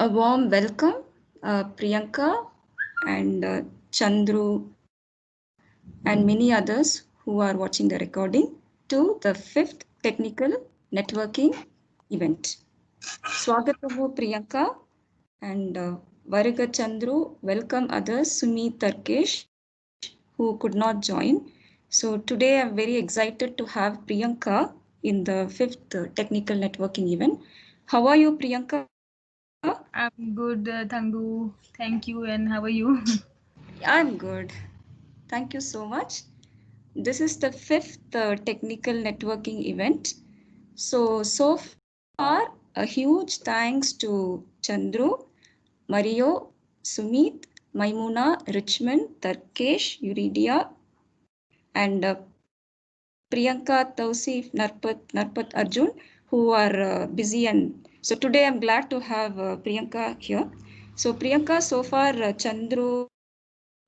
A warm welcome, Priyanka and Chandru and many others who are watching the recording to the 5th Technical Networking event. Swagatamu Priyanka and Varuga Chandru, welcome others, Sumit Tarkesh, who could not join. So today I'm very excited to have Priyanka in the 5th Technical Networking event. How are you, Priyanka? I'm good, Thangu. Thank you. And how are you? I'm good. Thank you so much. This is the 5th technical networking event. So far, a huge thanks to Chandru, Mario, Sumit, Maimuna, Richmond, Tarkesh, Euridia, and Priyanka, Tausif, Narpat Arjun, who are busy. And so today I'm glad to have Priyanka here. So Priyanka, so far, Chandru,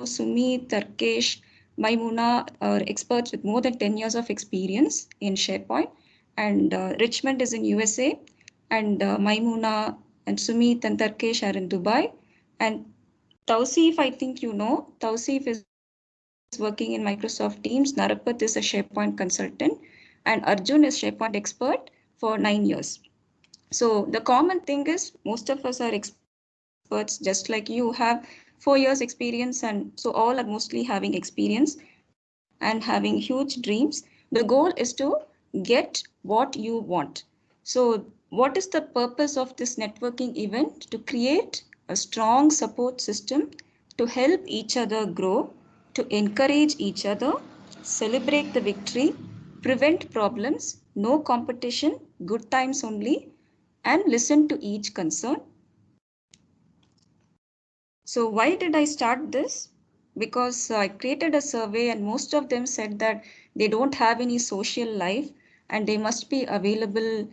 Sumit, Tarkesh, Maimuna are experts with more than 10 years of experience in SharePoint. And Richmond is in USA. And Maimuna and Sumit and Tarkesh are in Dubai. And Tausif, I think you know, Tausif is working in Microsoft Teams. Narapat is a SharePoint consultant. And Arjun is SharePoint expert for 9 years. So the common thing is most of us are experts, just like you have 4 years experience, and so all are mostly having experience and having huge dreams. The goal is to get what you want. So what is the purpose of this networking event? To create a strong support system to help each other grow, to encourage each other, celebrate the victory, prevent problems, no competition, good times only, and listen to each concern. So why did I start this? Because I created a survey and most of them said that they don't have any social life and they must be available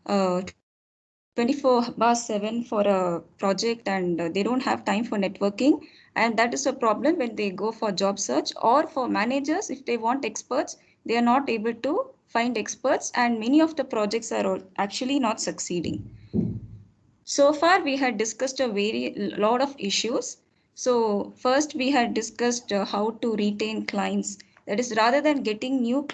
24/7 for a project, and they don't have time for networking. And that is a problem when they go for job search, or for managers, if they want experts, they are not able to find experts, and many of the projects are actually not succeeding. So far, we had discussed a very lot of issues. So first, we had discussed how to retain clients. That is, rather than getting new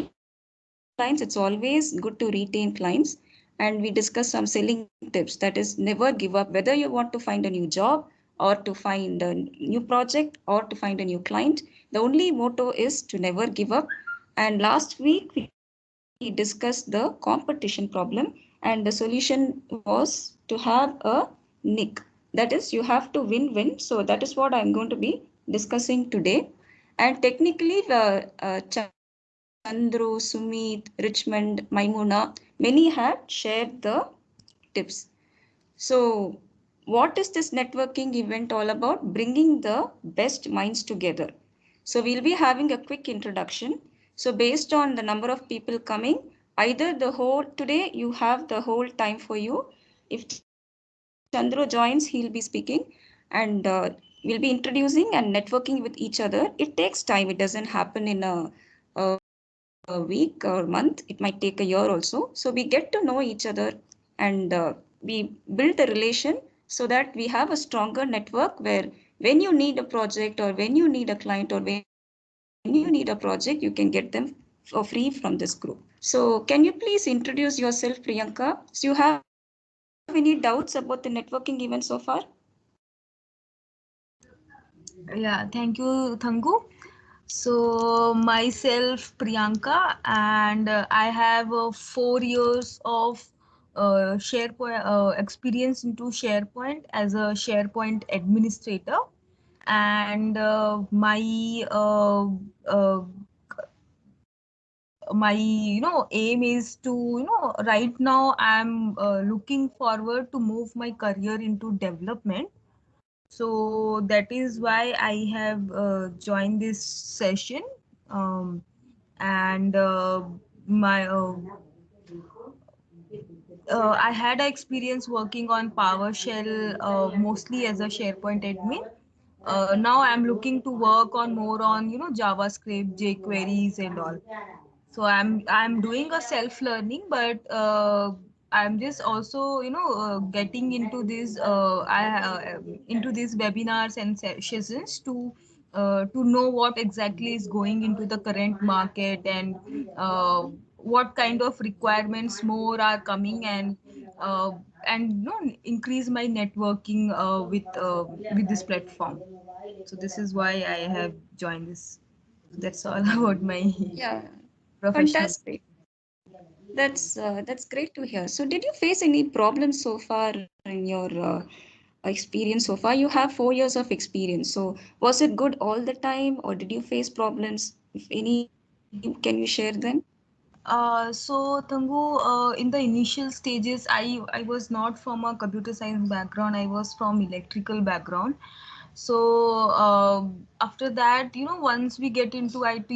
clients, it's always good to retain clients. And we discussed some selling tips. That is, never give up, whether you want to find a new job or to find a new project or to find a new client. The only motto is to never give up. And last week, we discussed the competition problem, and the solution was to have a nick. That is, you have to win win. So that is what I'm going to be discussing today. And technically, Chandru, Sumit, Richmond, Maimuna, many had shared the tips. So, what is this networking event all about? Bringing the best minds together. So, we'll be having a quick introduction. So, based on the number of people coming, either the whole today you have the whole time for you. If Chandru joins, he'll be speaking, and we'll be introducing and networking with each other. It takes time, it doesn't happen in a week or month, it might take a year also. So, we get to know each other and we build the relation so that we have a stronger network where when you need a project or when you need a client or when you need a project, you can get them for free from this group. So can you please introduce yourself, Priyanka? Do you have any doubts about the networking event so far? Yeah, thank you, Thangu. So, myself, Priyanka, and I have 4 years of SharePoint experience into SharePoint as a SharePoint administrator, and uh, my aim is to right now I'm looking forward to move my career into development. So that is why I have joined this session. And my I had a experience working on PowerShell mostly as a SharePoint admin. Now I'm looking to work on more on JavaScript, jQueries, and all. So I'm doing a self learning, but I'm just also getting into this into these webinars and sessions to know what exactly is going into the current market, and what kind of requirements more are coming, uh, and increase my networking with this platform. So this is why I have joined this. That's all about my Yeah, professional. fantastic. That's great to hear. So, did you face any problems so far in your experience so far? You have 4 years of experience. So, was it good all the time, or did you face problems? If any, can you share them? So Tangu, in the initial stages, I was not from a computer science background. I was from electrical background. So after that, once we get into IT,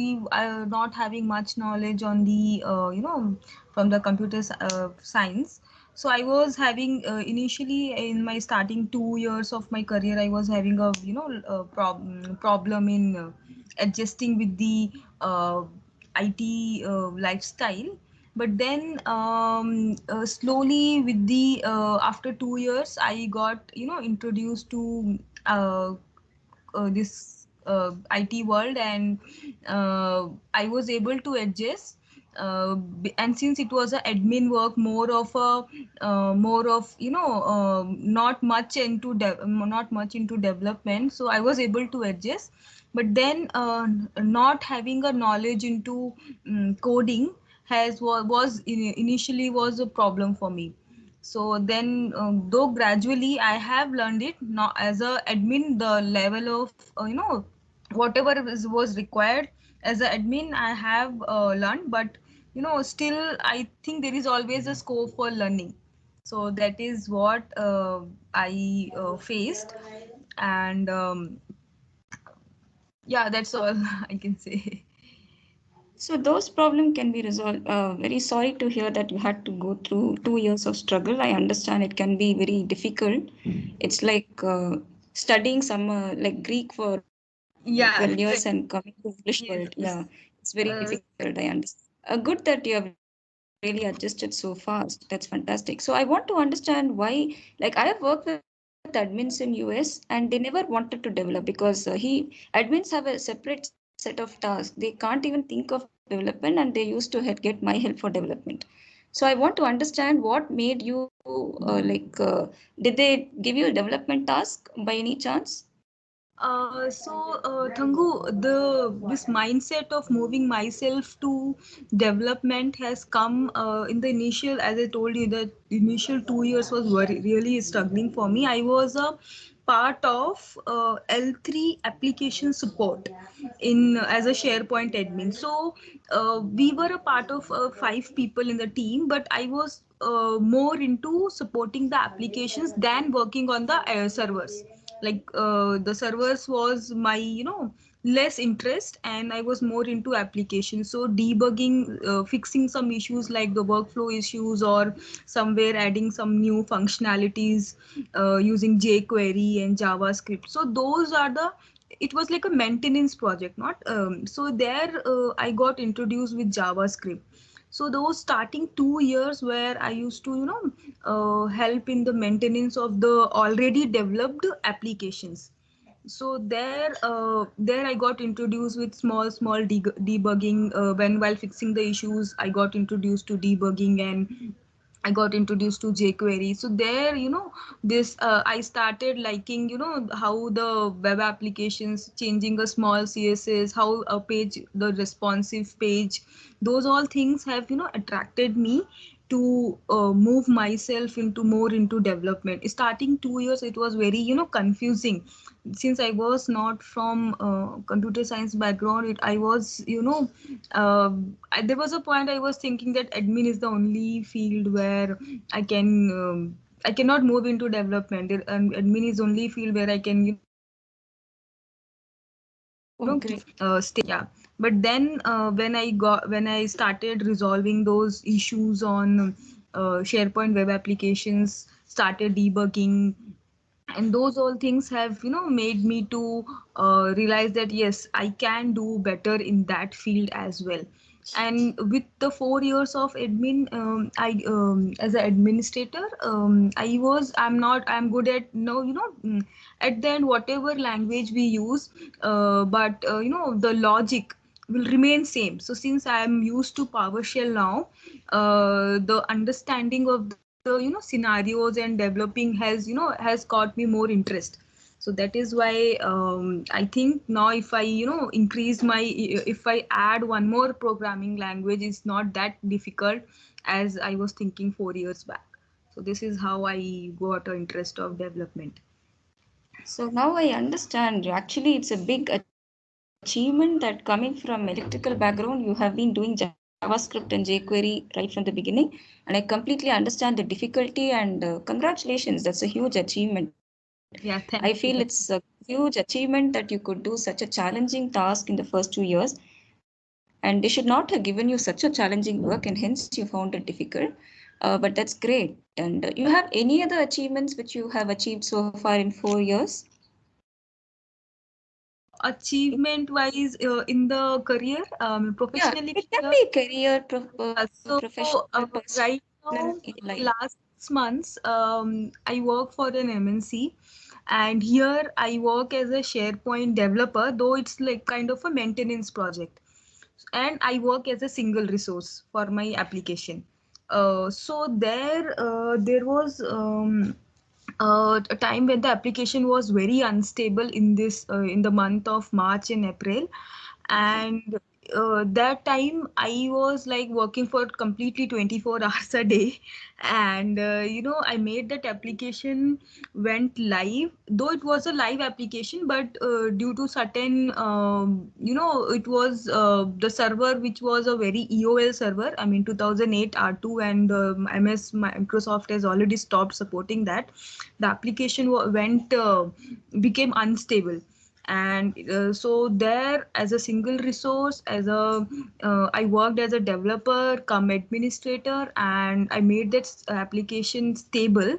not having much knowledge on the from the computer science. So I was having initially in my starting 2 years of my career, I was having a problem in adjusting with the IT lifestyle. But then slowly with the after 2 years, I got introduced to this IT world, and I was able to adjust. And since it was a admin work, more of not much into development, so I was able to adjust. But then not having a knowledge into coding was initially was a problem for me. So then though gradually I have learned it now as a admin, the level of whatever was required as a admin I have learned. But still I think there is always a scope for learning. So that is what I faced. And yeah, that's all I can say. So, those problems can be resolved. Very sorry to hear that you had to go through 2 years of struggle. I understand it can be very difficult. It's like studying some like Greek for 12 Yeah, years and exactly. coming to English world. Yes, Yeah, yes. it's very uh, difficult. I understand. Good that you have really adjusted so fast. That's fantastic. So I want to understand why. Like I have worked with admins in US and they never wanted to develop because admins have a separate set of tasks. They can't even think of development and they used to get my help for development. So I want to understand what made you did they give you a development task by any chance? Thangu, this mindset of moving myself to development has come in the initial, as I told you, the initial 2 years was really struggling for me. I was a part of L3 application support in as a SharePoint admin. So we were a part of 5 people in the team, but I was more into supporting the applications than working on the servers. Like the servers was my less interest, and I was more into applications. So debugging, fixing some issues like the workflow issues, or somewhere adding some new functionalities using jQuery and JavaScript. So those are the, it was like a maintenance project, not so there I got introduced with JavaScript. So those starting 2 years where I used to help in the maintenance of the already developed applications. So there I got introduced with small debugging. When while fixing the issues, I got introduced to debugging, and I got introduced to jQuery. So there, this I started liking, how the web applications changing a small CSS, how a page, the responsive page, those all things have, attracted me to move myself into more into development. Starting 2 years, it was very, confusing, since I was not from computer science background. I was, there was a point I was thinking that admin is the only field where I can. I cannot move into development. Admin is only field where I can, Oh, great. stay. Yeah. But then when I started resolving those issues on SharePoint web applications, started debugging, and those all things have made me to realize that yes, I can do better in that field as well. And with the 4 years of admin, I as an administrator, I'm good at no, at the end whatever language we use, but the logic will remain same. So since I am used to PowerShell now, the understanding of the scenarios and developing has got me more interest. So that is why I think now if I increase my, if I add one more programming language, it's not that difficult as I was thinking 4 years back. So this is how I got an interest of development. So now I understand. Actually, it's a big achievement that coming from electrical background, you have been doing JavaScript and jQuery right from the beginning. And I completely understand the difficulty and congratulations. That's a huge achievement. Yeah, I thank feel you. it's a huge achievement that you could do such a challenging task in the first 2 years. And they should not have given you such a challenging work, and hence you found it difficult. But that's great. And you have any other achievements which you have achieved so far in 4 years? Achievement wise, in the career, Yeah, professionally it can career. be career, So professional, right personal now, life. last 6 months, I work for an MNC, and here I work as a SharePoint developer, though it's like kind of a maintenance project, and I work as a single resource for my application. So there was a time when the application was very unstable in this in the month of March and April, and that time I was like working for completely 24 hours a day, and I made that application went live, though it was a live application, but due to certain it was the server, which was a very EOL server, I mean 2008 R2, and MS Microsoft has already stopped supporting that. The application went became unstable, and so there, as a single resource, as a I worked as a developer come administrator, and I made that application stable.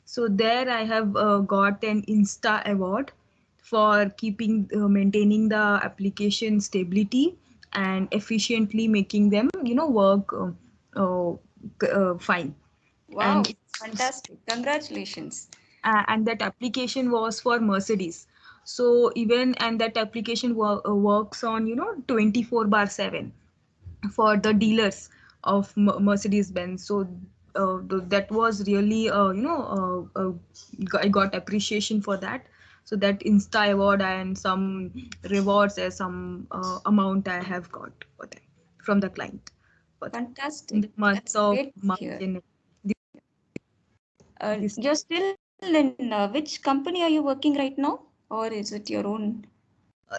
So there I have got an Insta award for keeping maintaining the application stability and efficiently making them work fine. Wow, And fantastic. Congratulations. and that application was for Mercedes. So even, and that application works on 24 bar 7 for the dealers of Mercedes Benz. So that was really I got appreciation for that. So that Insta award and some rewards as some amount I have got for them from the client for that in Fantastic. the month That's of great to March hear. and this. You're still in which company are you working right now? Or is it your own?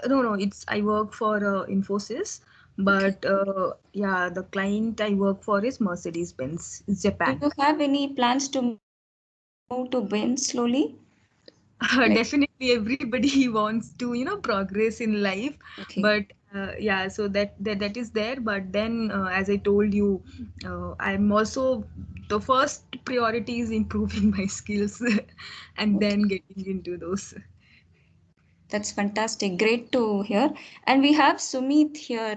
No, it's I work for Infosys, Okay. but yeah, the client I work for is Mercedes Benz, Do Japan. you have any plans to move to Ben slowly? Like, Definitely, everybody wants to progress in life, okay. but yeah, so that is there. But then, as I told you, I'm also, the first priority is improving my skills, and Okay. then getting into those. That's fantastic. Great to hear. And we have Sumit here,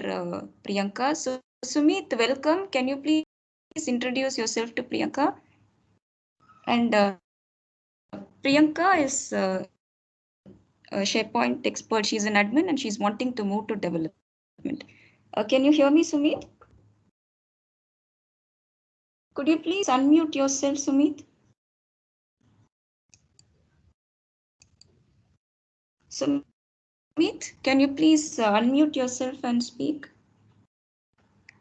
Priyanka. So, Sumit, welcome. Can you please introduce yourself to Priyanka? And Priyanka is a SharePoint expert. She's an admin and she's wanting to move to development. Can you hear me, Sumit? Could you please unmute yourself, Sumit? Sumit, can you please unmute yourself and speak?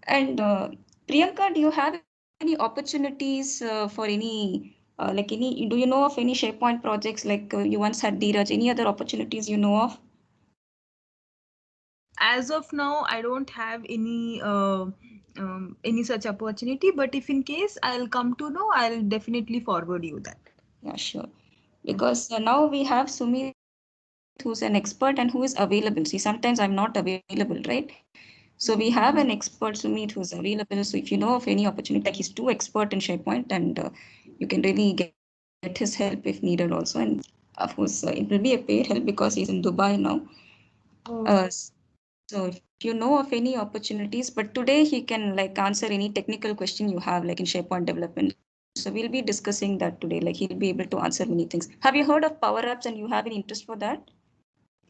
And Priyanka, do you have any opportunities for do you know of any SharePoint projects like you once had Dheeraj? Any other opportunities you know of? As of now, I don't have any such opportunity, but if in case I'll come to know, I'll definitely forward you that. Yeah, sure. Because now we have Sumit who's an expert and who is available. See, sometimes I'm not available, right? So we have an expert, Sumit, who's available. So if you know of any opportunity, like he's too expert in SharePoint, and you can really get his help if needed also. And of course, it will be a paid help because he's in Dubai now. Oh, So if you know of any opportunities, but today he can like answer any technical question you have, like in SharePoint development. So we'll be discussing that today. Like he'll be able to answer many things. Have you heard of Power Apps and you have any interest for that?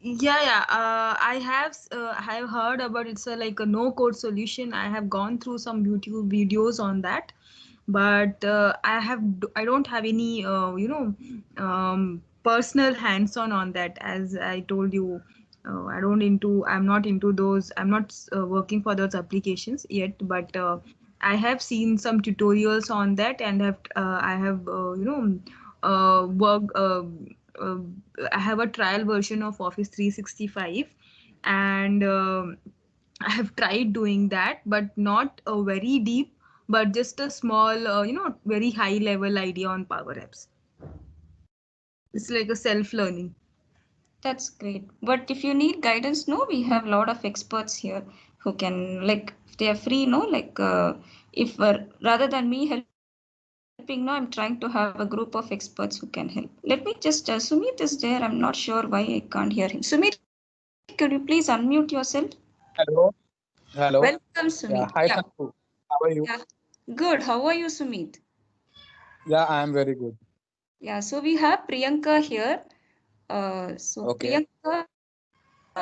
Yeah. I have heard about it's a like a no code solution. I have gone through some YouTube videos on that, but I don't have any personal hands on that. As I told you, I'm not into those. I'm not working for those applications yet, but I have seen some tutorials on that, and I have worked. Uh, I have a trial version of Office 365, and I have tried doing that, but not very deep, but just a small, very high level idea on Power Apps. It's like a self learning. That's great. But if you need guidance, no, we have a lot of experts here who can like if they are free, no, like if rather than me helping, no, I'm trying to have a group of experts who can help. Let me just Sumit is there. I'm not sure why I can't hear him. Sumit, could you please unmute yourself? Hello. Welcome, Hello. Sumit. Yeah, Yeah. Hi, Thanku. How are yeah. you? Good. How are you, Sumit? Yeah, I am very good. Yeah, so we have Priyanka here. So Okay. Priyanka,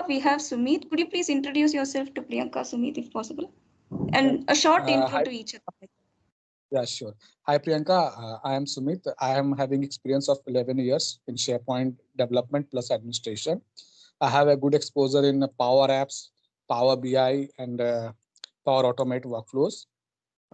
we have Sumit. Could you please introduce yourself to Priyanka, Sumit, if possible? And a short intro to each Hi. other. Yeah, sure. Hi, Priyanka. I am Sumit. I am having experience of 11 years in SharePoint development plus administration. I have a good exposure in Power Apps, Power BI, and Power Automate workflows.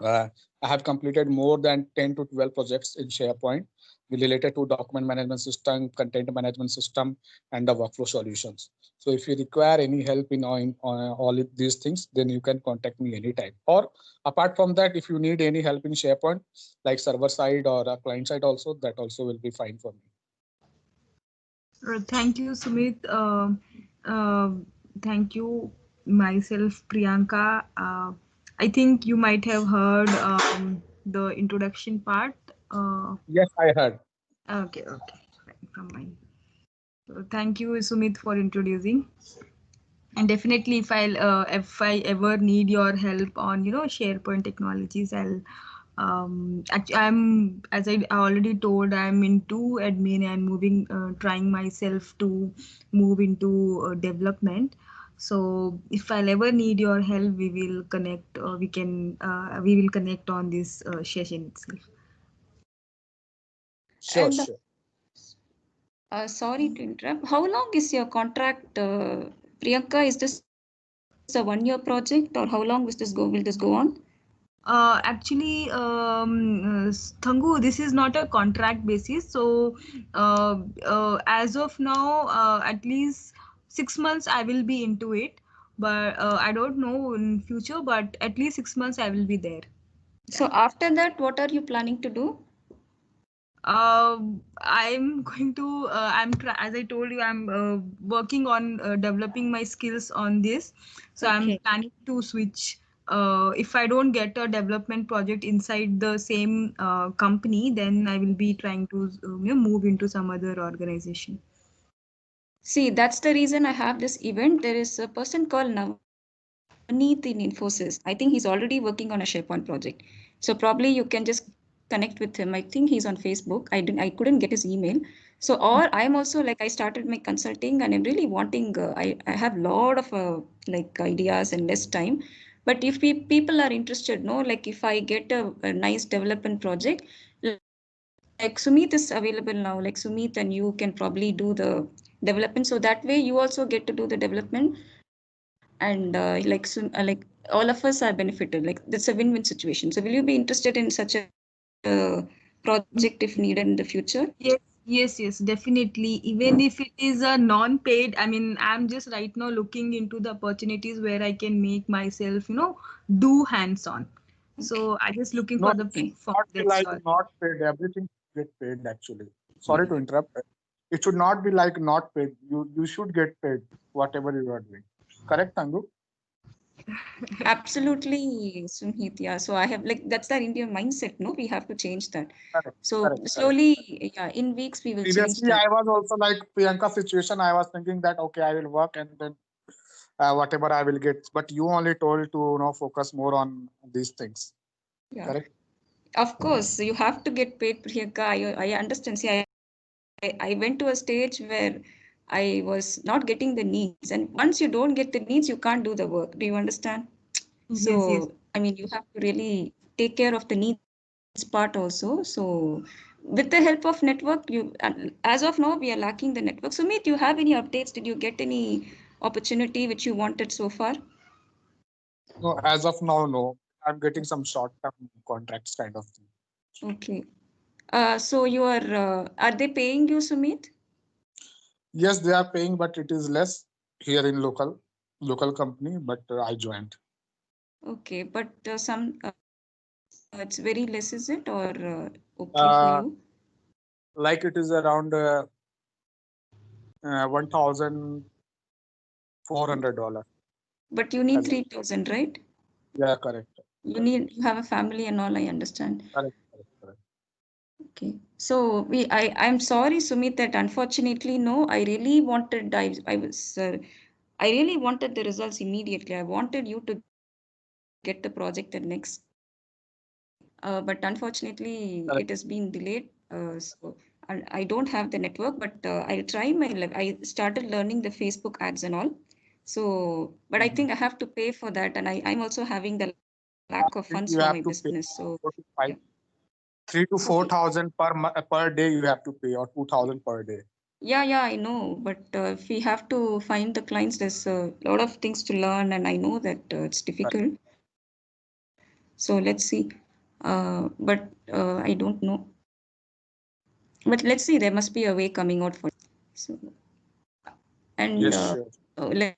Uh, I have completed more than 10 to 12 projects in SharePoint related to document management system, content management system, and the workflow solutions. So if you require any help in all of these things, then you can contact me anytime. Or apart from that, if you need any help in SharePoint, like server side or a client side also, that also will be fine for me. Thank you, Sumit. Uh, Thank you, myself, Priyanka. I think you might have heard the introduction part. Yes, I heard. Okay, fine, from mine. So thank you, Sumit, for introducing. And definitely, if I ever need your help on SharePoint technologies, I'm, as I already told, I'm into admin and moving, trying myself to move into development. So if I'll ever need your help, we will connect. We will connect on this session itself. Sure, And sure. sorry to interrupt. How long is your contract, Priyanka? Is this a 1 year project, or how long will this go on? Actually, Thangu, this is not a contract basis. So, as of now, at least 6 months I will be into it. But I don't know in future. But at least 6 months I will be there. Yeah. So after that, what are you planning to do? I'm going to. As I told you, I'm working on developing my skills on this. So I'm Okay. planning to switch. If I don't get a development project inside the same company, then I will be trying to move into some other organization. See, that's the reason I have this event. There is a person called Navneet in Infosys. I think he's already working on a SharePoint project. So probably you can just connect with him. I think he's on Facebook. I couldn't get his email. So or I'm also like I started my consulting and I'm really wanting. I have a lot of like ideas and less time. But if people are interested, no, like if I get a nice development project, like Sumit is available now. Like Sumit and you can probably do the development. So that way you also get to do the development and like all of us are benefited. Like that's a win-win situation. So will you be interested in such a project if needed in the future? Yes, definitely. Even if it is a non-paid, I mean, I'm just right now looking into the opportunities where I can make myself, do hands-on. Okay. So I just looking No, for it the Okay. should platform. not be That's like all. not paid. Everything get paid actually. Sorry to interrupt. It should not be like not paid. You should get paid whatever you are doing. Correct, Tangu? Absolutely, Sumit. Yeah. So I have like that's the Indian mindset. No, we have to change that. Correct, So correct, correct. slowly, yeah, in weeks we will change Previously, that. I was also like Priyanka situation. I was thinking that okay, I will work and then whatever I will get. But you only told to focus more on these things. Yeah. Correct. Of course, you have to get paid, Priyanka. I understand. See, I went to a stage where I was not getting the needs, and once you don't get the needs, you can't do the work. Do you understand? Yes, So, yes. I mean, you have to really take care of the needs part also. So, with the help of network, as of now, we are lacking the network. So, Meet, do you have any updates? Did you get any opportunity which you wanted so far? No, as of now, no. I'm getting some short-term contracts kind of thing. Okay. So are they paying you, Sumit? Yes, they are paying, but it is less here in local company. But I joined. Okay, but it's very less, is it, or okay for Uh, you? like it is around $1,400. But you need As of, 3,000, right? yeah, correct. You have a family and all, I understand. Correct, correct, correct. Okay. So I'm sorry, Sumit, that unfortunately, no, I really wanted the results immediately. I wanted you to get the project the next day. But unfortunately, Correct. it has been delayed. So I don't have the network, but I'll try I started learning the Facebook ads and all. So, but I Mhm. think I have to pay for that, and I'm also having the lack of I think funds you for have my to pay business. So, 4 to 5, yeah. 3 to 4 thousand per day. You have to pay, or 2,000 per day. Yeah, I know. But if we have to find the clients, there's a lot of things to learn, and I know that it's difficult. So let's see. But I don't know. But let's see. There must be a way coming out for it. So, and Yes, sure.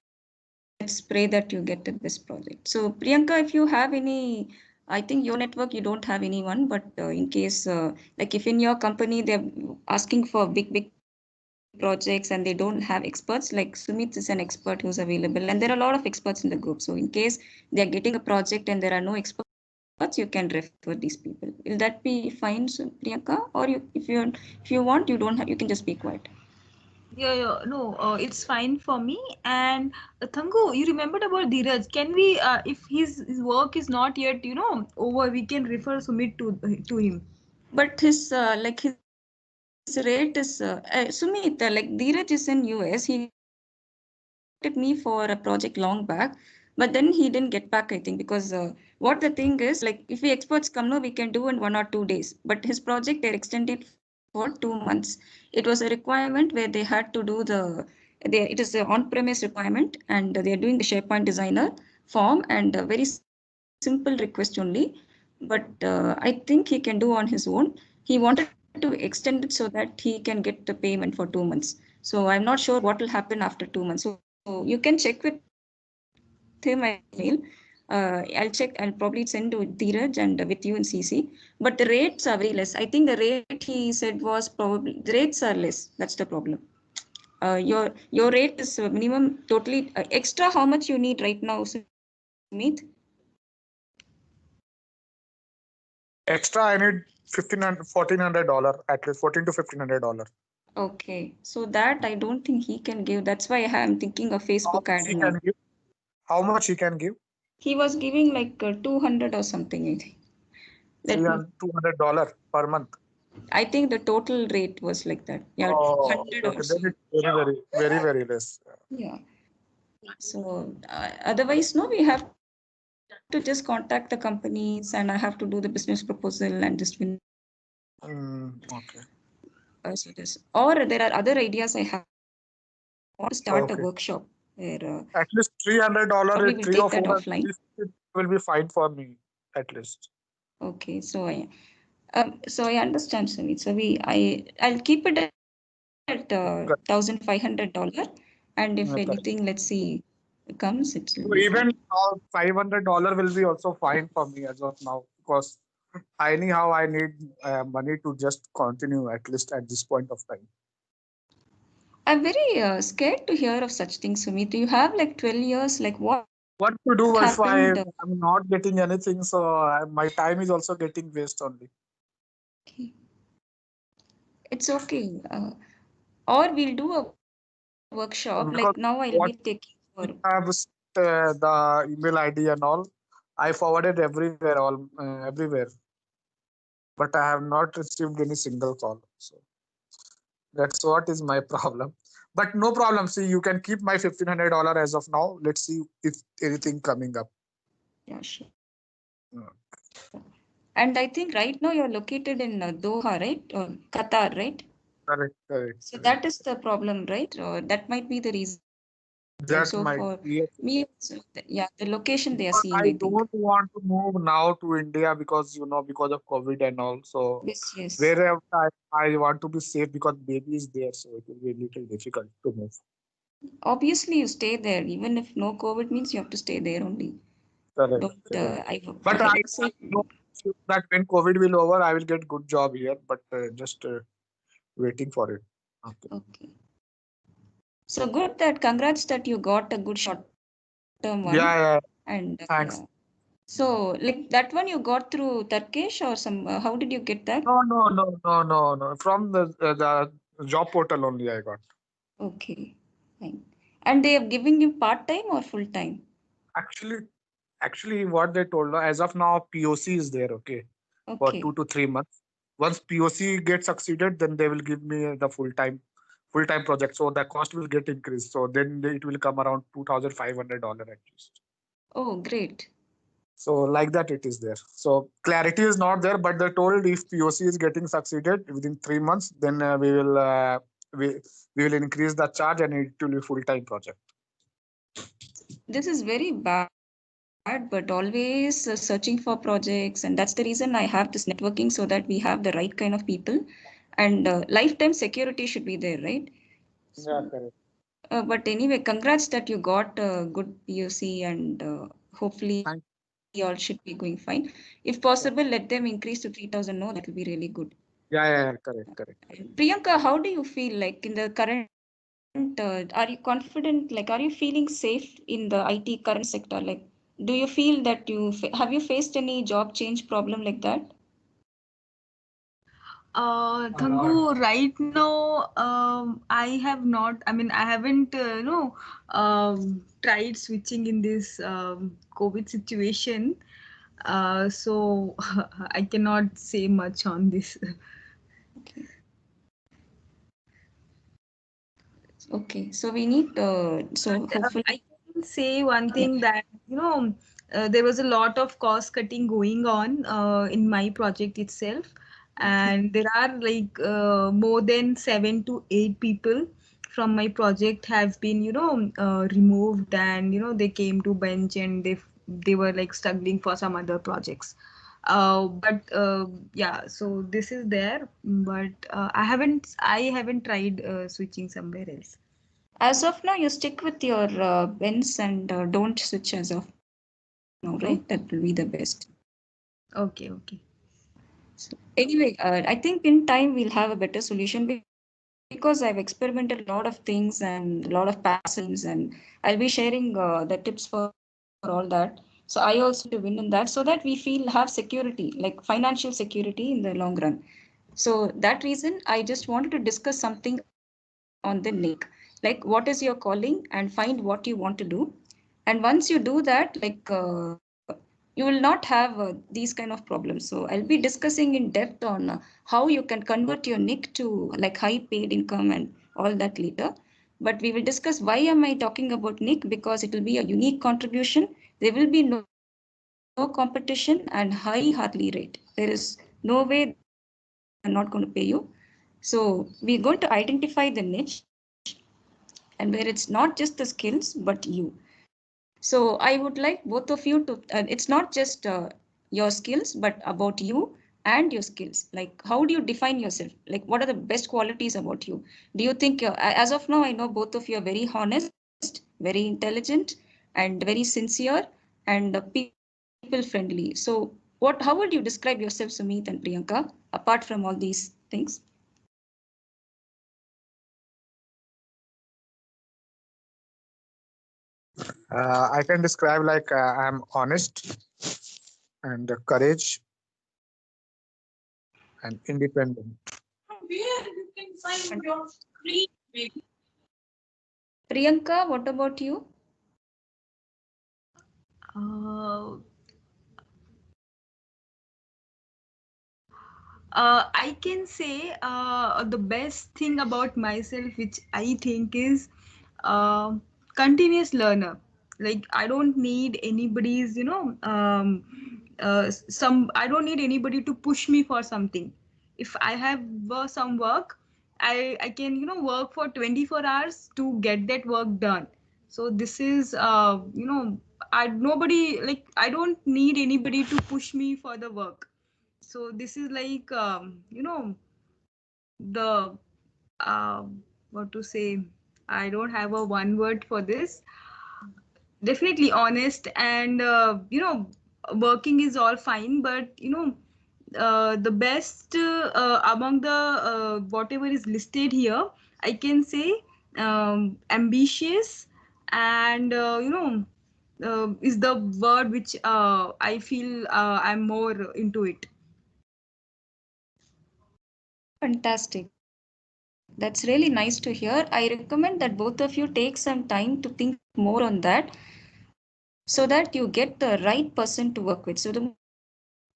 let's pray that you get this project. So Priyanka, if you have any, I think your network you don't have anyone, but in case like if in your company they're asking for big projects and they don't have experts, like Sumit is an expert who's available, and there are a lot of experts in the group. So in case they're getting a project and there are no experts, you can refer these people. Will that be fine, Priyanka? Or if you want, you don't have, you can just be quiet. Yeah, no, it's fine for me. And Thangu, you remembered about Dheeraj. Can we, if his work is not yet, over, we can refer Sumit to him. But his rate is Sumit, like Dheeraj is in US. He contacted me for a project long back, but then he didn't get back, I think, because what the thing is, like if we experts come, no, we can do in 1 or 2 days. But his project they extended for 2 months. It was a requirement where they had to do it is an on-premise requirement, and they are doing the SharePoint designer form and a very simple request only. But I think he can do on his own. He wanted to extend it so that he can get the payment for 2 months. So I'm not sure what will happen after 2 months. So you can check with him. I'll check. I'll probably send to Dheeraj and with you in CC. But the rates are very less. I think the rate he said was probably the rates are less. That's the problem. Your rate is minimum totally extra. How much you need right now, Sumit? Extra, I need $1,400 at least, $1,400 to $1,500. Okay, so that I don't think he can give. That's why I'm thinking of How Facebook much ad he now. can give? How much he can give? He was giving like 200 or something, I think. Let me. $200 per month. I think the total rate was like that. Yeah, Oh, 100 okay, or okay. Then so. it's very less. Yeah. So otherwise, no, we have to just contact the companies, and I have to do the business proposal and just win. Okay. So this, or there are other ideas I have. I want to start a Okay. workshop where At least $300, probably we'll three or take that 400 offline. will be fine for me at least. Okay, so I understand, Sumit. So I'll keep it at $1,500, and if Correct. anything, let's see, comes, it will So be even fine. $500 will be also fine for me as of now, because anyhow I need money to just continue at least at this point of time. I'm very scared to hear of such things, Sumit. You have like 12 years. Like what What to do if happened? I'm not getting anything? So my time is also getting waste only. Okay, it's okay. Or we'll do a workshop. Like Because now, I'll be what taking. Or I have the email ID and all. I forwarded everywhere, everywhere, but I have not received any single call. So that's what is my problem. But no problem. See, you can keep my $1,500 as of now. Let's see if anything coming up. yeah, sure. Mm. And I think right now you're located in Doha, right? Or Qatar, right? Correct, correct, So correct. that is the problem, right? Or that might be the reason. That So might for be. me, yeah, the location they are Because seeing, I I think. don't want to move now to India because because of COVID and all. So Yes, yes. wherever I want to be safe because baby is there, so it will be a little difficult to move. Obviously, you stay there. Even if no COVID means you have to stay there only. Correct, Don't, correct. for But I heaven's sake. know that when COVID will over, I will get good job here. But just waiting for it. Okay. Okay. So good that congrats that you got a good short-term one. Yeah, yeah. And Thanks. yeah. So like that one you got through Turkish or some, how did you get that? No, no, no, no, no, no. From the job portal only I got. Okay, fine. And they are giving you part-time or full-time? Actually, actually, what they told as of now, POC is there. Okay, for Okay. 2 to 3 months. Once POC gets succeeded, then they will give me the full time project. So the cost will get increased. So then it will come around $2,500 at least. Oh, great. So like that it is there. So clarity is not there, but they told if POC is getting succeeded within 3 months, then we will increase the charge and it will be full time project. This is very bad, but always searching for projects. And that's the reason I have this networking so that we have the right kind of people. And lifetime security should be there, right? Yeah, So, correct. but anyway, congrats that you got a good POC and hopefully Thank all should be going fine. If possible, let them increase to 3,000. No, that will be really good. yeah, correct, correct. And Priyanka, how do you feel like in the current, are you confident, like, are you feeling safe in the IT current sector? Like, do you feel that have you faced any job change problem like that? Thangu, right now, I have not, I mean, I haven't, tried switching in this COVID situation. So I cannot say much on this. Okay. Okay. So we need, so hopefully, I can say one yeah. thing that, there was a lot of cost cutting going on in my project itself. And there are like more than 7 to 8 people from my project have been, removed, and, they came to bench, and they were like struggling for some other projects. But yeah, so this is there, but I haven't tried switching somewhere else. As of now, you stick with your bends and don't switch as of now, Oh, right? That will be the best. okay. So anyway, I think in time we'll have a better solution because I've experimented a lot of things and a lot of passions, and I'll be sharing the tips for all that. So I also to win in that so that we feel have security, like financial security in the long run. So that reason, I just wanted to discuss something on the Nick, like what is your calling and find what you want to do. And once you do that, like you will not have these kind of problems. So I'll be discussing in depth on how you can convert your Nick to like high paid income and all that later. But we will discuss why am I talking about Nick, because it will be a unique contribution. There will be no competition and high hourly rate. There is no way they're not going to pay you. So we're going to identify the niche, and where it's not just the skills but you. So I would like both of you to, it's not just your skills but about you and your skills. Like how do you define yourself? Like what are the best qualities about you? Do you think as of now I know both of you are very honest, very intelligent, and very sincere, and people friendly. So how would you describe yourself, Sumit and Priyanka, apart from all these things? I can describe like I'm honest and courage and independent. Priyanka, what about you? I can say the best thing about myself, which I think is uh, continuous learner. Like I don't need anybody's, I don't need anybody to push me for something. If I have some work, I can, work for 24 hours to get that work done. So this is, I don't need anybody to push me for the work. So this is like the uh, what to say, I don't have a one word for this. Definitely honest, and working is all fine, but the best among the whatever is listed here, I can say ambitious, and is the word which I feel I'm more into it. Fantastic. That's really nice to hear. I recommend that both of you take some time to think more on that so that you get the right person to work with. So the more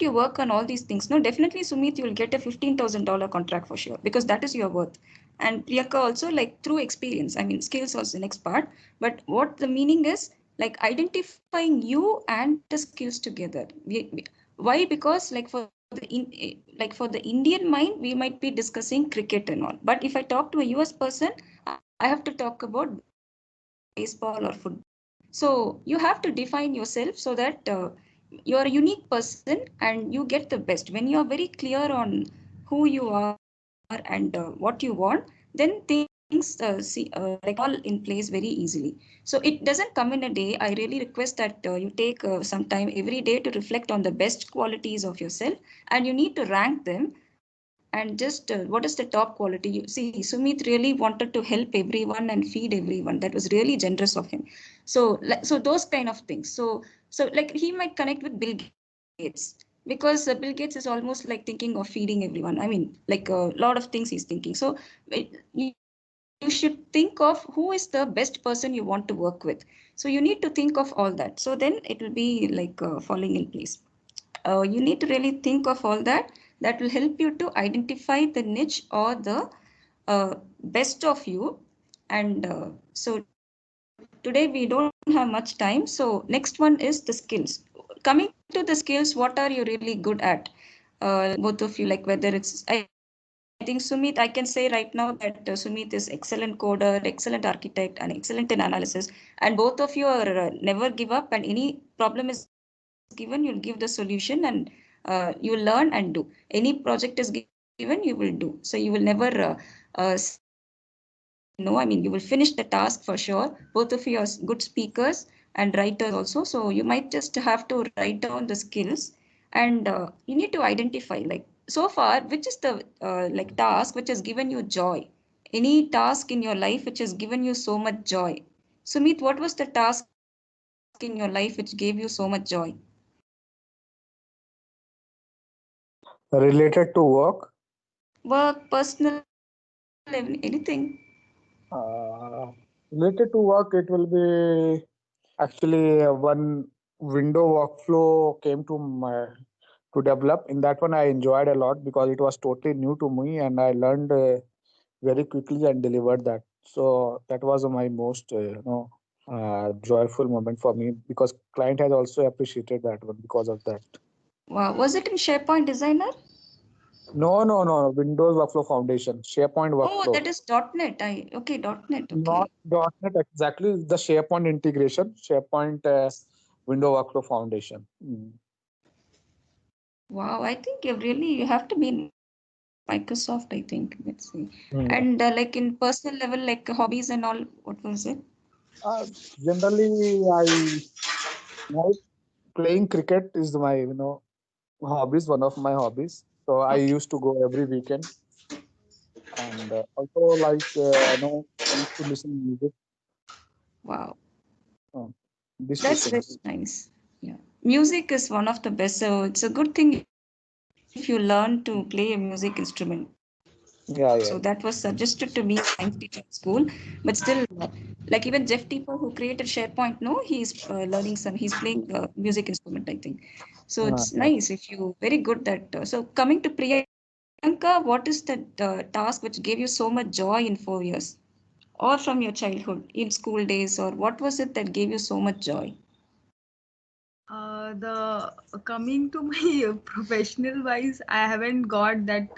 you work on all these things, no, definitely Sumit, you'll get a $15,000 contract for sure because that is your worth. And Priyanka also, like through experience, I mean, skills also next part. But what the meaning is, like identifying you and the skills together. Why? Because like for the Indian mind, we might be discussing cricket and all. But if I talk to a US person, I have to talk about baseball or football. So you have to define yourself so that you're a unique person and you get the best. When you are very clear on who you are and what you want, then things like fall in place very easily. So it doesn't come in a day. I really request that you take some time every day to reflect on the best qualities of yourself, and you need to rank them and just what is the top quality. You see, Sumit really wanted to help everyone and feed everyone. That was really generous of him. So those kind of things. So like he might connect with Bill Gates because Bill Gates is almost like thinking of feeding everyone. I mean, like a lot of things he's thinking. So you should think of who is the best person you want to work with. So you need to think of all that. So then it will be like falling in place. You need to really think of all that. That will help you to identify the niche or the best of you. And so today we don't have much time. So next one is the skills. Coming to the skills, what are you really good at? Both of you, like whether it's, I think Sumit, I can say right now that Sumit is excellent coder, excellent architect, and excellent in analysis. And both of you are never give up. And any problem is given, you'll give the solution and you will learn and do. Any project is given, you will do. So you will never say no. I mean, you will finish the task for sure. Both of you are good speakers and writers also. So you might just have to write down the skills, and you need to identify, like, so far, which is the like task which has given you joy. Any task in your life which has given you so much joy. Sumit, what was the task in your life which gave you so much joy? Related to work, Work, personal, anything. uh, related to work, it will be actually one window workflow came to my to develop. In that one, I enjoyed a lot because it was totally new to me, and I learned very quickly and delivered that. So that was my most joyful moment for me because client has also appreciated that one because of that. Wow. Was it in SharePoint Designer? No, no, no. Windows Workflow Foundation, SharePoint Oh, Workflow, that is .NET. Okay, .NET. not Okay. .NET exactly. The SharePoint integration, SharePoint Window Workflow Foundation. Mm. Wow. I think you have to be in Microsoft, I think. Let's see. And Mm. like in personal level, like hobbies and all, what was it? Uh, Generally, my playing cricket is my hobbies, one of my hobbies. So I Okay. used to go every weekend, and also like I used to listen music. Wow. Uh, these two That's very things. nice. Yeah. Music is one of the best. So it's a good thing if you learn to play a music instrument. Yeah, So yeah. that was suggested to me science teacher at school, but still, like even Jeff Teeper who created SharePoint, no, he's learning some, he's playing music instrument, I think. So it's Yeah. nice if you very good that. So coming to Priyanka, what is that task which gave you so much joy in 4 years, or from your childhood in school days, or what was it that gave you so much joy? The coming to my professional wise, I haven't got that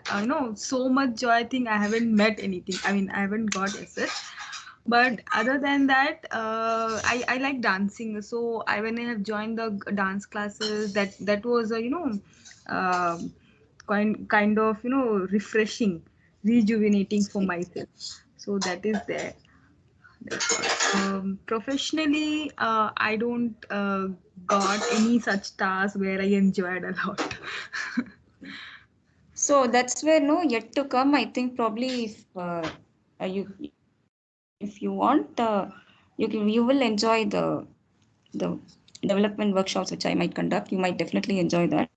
so much joy. I think I haven't met anything. I mean, I haven't got as such. But other than that, I like dancing. So I when I have joined the dance classes, that was a um kind of refreshing, rejuvenating for myself. So that is there. Professionally, I don't got any such task where I enjoyed a lot. So that's where no yet to come. I think probably if you if you want, you will enjoy the development workshops which I might conduct. You might definitely enjoy that.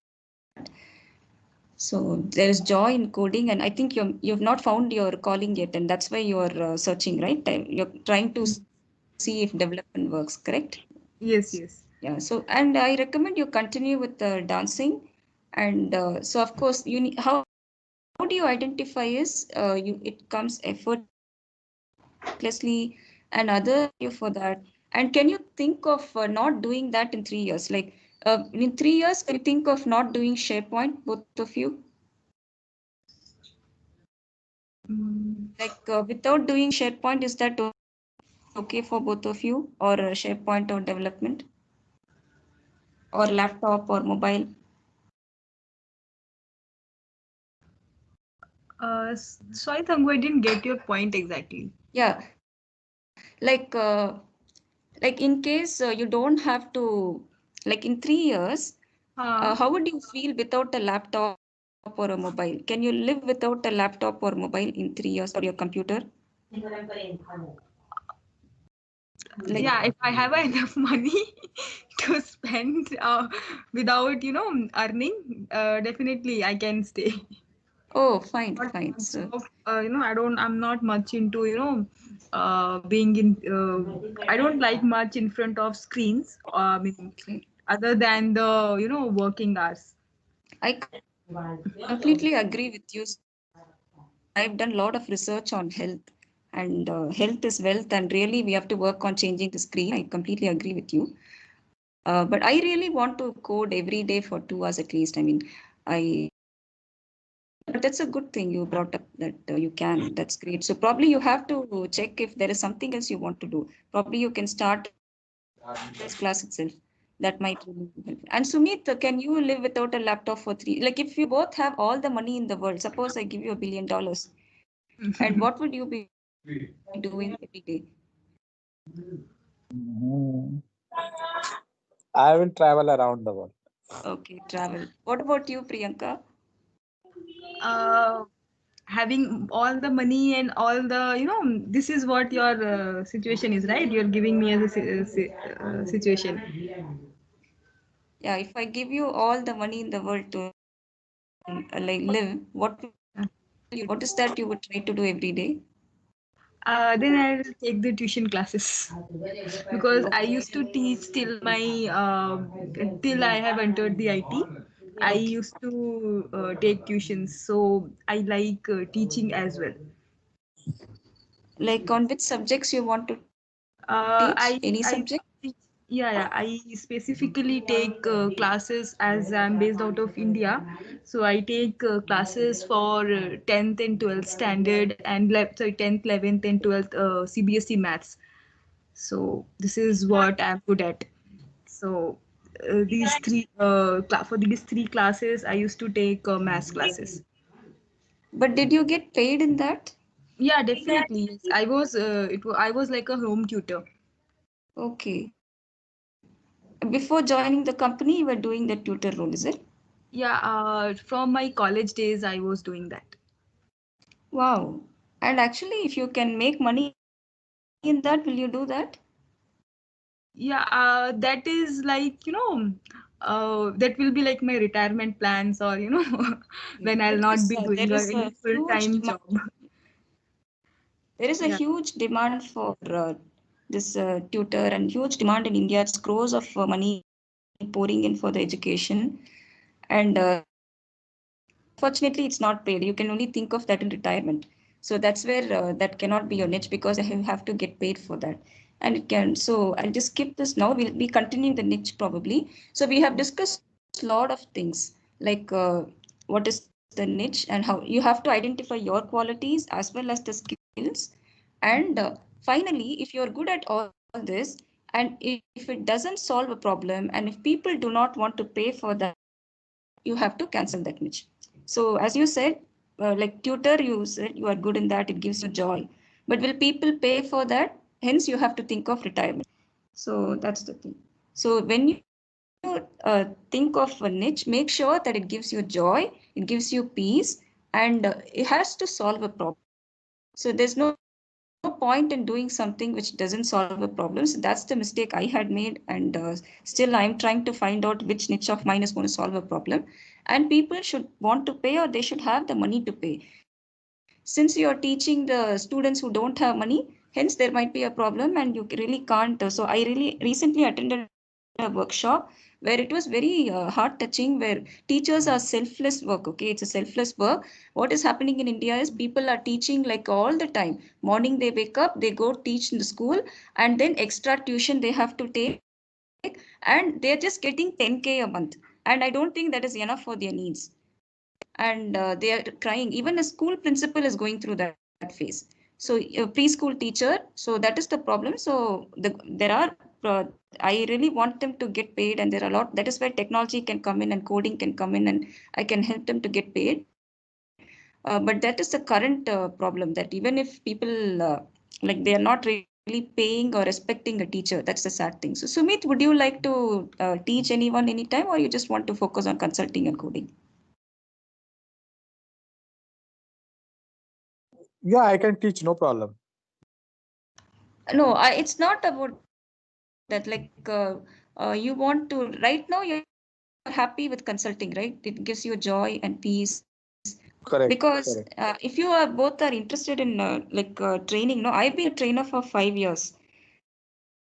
So there is joy in coding, and I think you've not found your calling yet, and that's why you're searching, right? You're trying to see if development works, correct? Yes, yes. Yeah. So and I recommend you continue with the dancing, and so of course you need, how do you identify is you it comes effortlessly, and others you for that. And can you think of not doing that in 3 years? Like in 3 years, can you think of not doing SharePoint, both of you? Mm, Like without doing SharePoint, is that okay for both of you, or SharePoint or development, or laptop or mobile? so I think I didn't get your point exactly. Yeah, like in case you don't have to, like in 3 years, Uh, how would you feel without a laptop or a mobile? Can you live without a laptop or mobile in 3 years, or your computer? Like, yeah, if I have enough money to spend without earning, definitely I can stay. oh, fine, Not fine. much So, of I'm not much into being in I don't like much in front of screens. I mean, okay. other than the working hours. I completely agree with you, Sumit. I've done a lot of research on health, and health is wealth, and really we have to work on changing the screen. I completely agree with you. But I really want to code every day for 2 hours at least. I mean, but that's a good thing you brought up that you can. That's great. So probably you have to check if there is something else you want to do. Probably you can start a dance class itself. That might really help. And Sumit, can you live without a laptop for 3? Like if you both have all the money in the world, suppose I give you $1 billion, and what would you be doing every day? Mhm. I will travel around the world. Okay, travel. What about you, Priyanka? uh, Having all the money and all the this is what your situation is, right? You're giving me as a situation. Yeah, if I give you all the money in the world to like live, what will you do? What is that you would try to do every day? Then I'll take the tuition classes because I Okay. used to teach till I have entered the IT. I Okay. used to take tuitions, so I like teaching as well. Like on which subjects you want to teach? Any subject? I yeah, I specifically take classes as I'm based out of India. So I take classes for 10th and 12th standard and 10th, 11th and 12th CBSE maths. So this is what I'm good at. So for these three classes, I used to take maths classes. But did you get paid in that? Yeah, definitely. Yes. I was like a home tutor. Okay. Before joining the company, you were doing the tutor role, is it? Yeah, from my college days, I was doing that. Wow. And actually, if you can make money in that, will you do that? Yeah, that is like that will be like my retirement plans, or when I'll not be doing There is any a full-time huge job. There is a Yeah. huge demand for this tutor, and huge demand in India. It's crores of money pouring in for the education, and unfortunately, it's not paid. You can only think of that in retirement. So that's where that cannot be your niche, because you have to get paid for that. And it can. So I'll just skip this now. We'll be continuing the niche probably. So we have discussed a lot of things, like what is the niche and how you have to identify your qualities as well as the skills. And finally, if you're good at all this, and if it doesn't solve a problem, and if people do not want to pay for that, you have to cancel that niche. So as you said, like tutor, you said you are good in that, it gives you joy. But will people pay for that? Hence, you have to think of retirement. So that's the thing. So when you think of a niche, make sure that it gives you joy, it gives you peace, and it has to solve a problem. So there's no point in doing something which doesn't solve a problem. So that's the mistake I had made, and still I'm trying to find out which niche of mine is going to solve a problem. And people should want to pay, or they should have the money to pay. Since you are teaching the students who don't have money, hence there might be a problem, and you really can't. So I really recently attended a workshop where it was very heart touching, where teachers are selfless work. Okay, it's a selfless work. What is happening in India is people are teaching like all the time. Morning they wake up, they go teach in the school, and then extra tuition they have to take, and they're just getting 10K a month. And I don't think that is enough for their needs. And they are crying. Even a school principal is going through that phase. So a preschool teacher, so that is the problem. So there are I really want them to get paid, and there are a lot. That is where technology can come in and coding can come in, and I can help them to get paid. But that is the current problem, that even if people like they are not really paying or respecting a teacher, that's the sad thing. So Sumit, would you like to teach anyone anytime, or you just want to focus on consulting and coding? Yeah, I can teach, no problem. No, it's not about that. Like you want to, right now you're happy with consulting, right? It gives you joy and peace. Correct, Because correct. if you are both are interested in training, no, I've been a trainer for 5 years,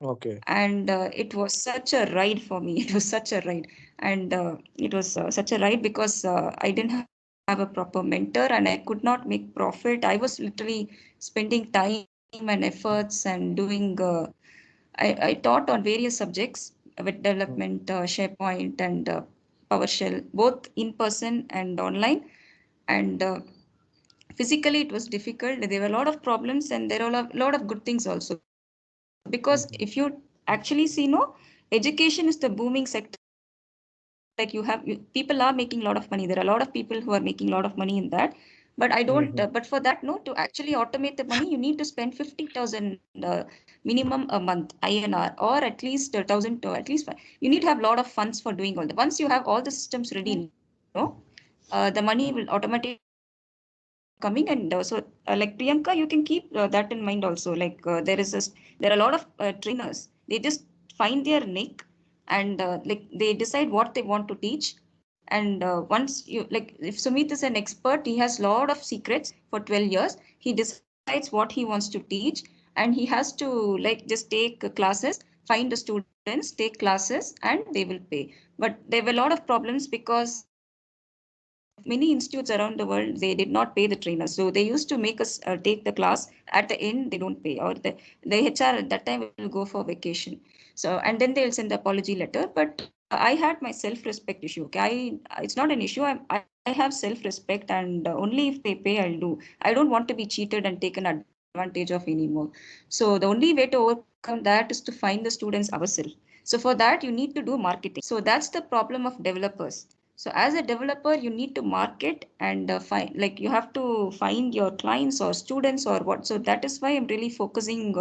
Okay. and it was such a ride for me. It was such a ride, and it was such a ride because I didn't have a proper mentor, and I could not make profit. I was literally spending time and efforts and doing. I taught on various subjects, web Mm. development, SharePoint, and PowerShell, both in person and online. And physically, it was difficult. There were a lot of problems, and there are a lot of good things also. Because Mhm. if you actually see, no, education is the booming sector. Like people are making a lot of money. There are a lot of people who are making a lot of money in that. But I don't. Mhm. But for that, no, to actually automate the money, you need to spend 50,000 minimum a month INR, or at least 1,000 to at least you need to have a lot of funds for doing all that. Once you have all the systems ready, no, the money will automatically coming. And so like Priyanka, you can keep that in mind also. Like there are a lot of trainers. They just find their niche, and like they decide what they want to teach. And once you, like, if Sumit is an expert, he has a lot of secrets for 12 years. He decides what he wants to teach, and he has to like just take classes, find the students, take classes, and they will pay. But there were a lot of problems because many institutes around the world, they did not pay the trainers. So they used to make us take the class. At the end, they don't pay, or the HR at that time will go for vacation. So, and then they'll send the apology letter. But I had my self-respect issue. Okay, it's not an issue. I have self-respect, and only if they pay, I'll do. I don't want to be cheated and taken advantage of anymore. So the only way to overcome that is to find the students ourselves. So for that, you need to do marketing. So that's the problem of developers. So as a developer, you need to market and find, like you have to find your clients or students or what. So that is why I'm really focusing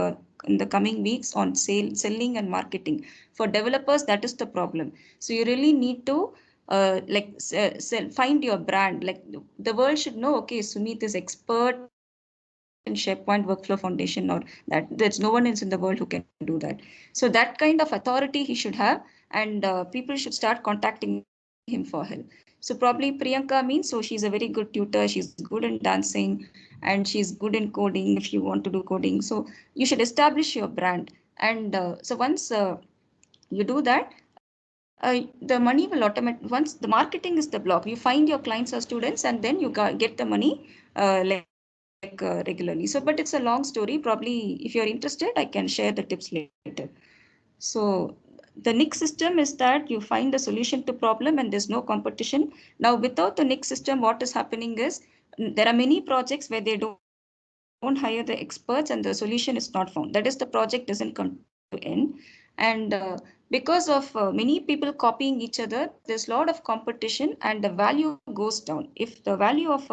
in the coming weeks on selling and marketing. For developers, that is the problem. So you really need to find your brand. Like the world should know, okay, Sumit is expert in SharePoint Workflow Foundation, or that there's no one else in the world who can do that. So that kind of authority he should have. and people should start contacting him for help. So probably Priyanka means, so she's a very good tutor, she's good in dancing, and she's good in coding if you want to do coding. So you should establish your brand. And so once you do that, the money will automate. Once the marketing is the block, you find your clients or students, and then you get the money regularly. So, but it's a long story. Probably, if you're interested, I can share the tips later. So the Nix system is that you find the solution to problem and there's no competition. Now, without the Nix system, what is happening is there are many projects where they don't hire the experts and the solution is not found. That is, the project doesn't come to end. And because of many people copying each other, there's a lot of competition and the value goes down. If the value of,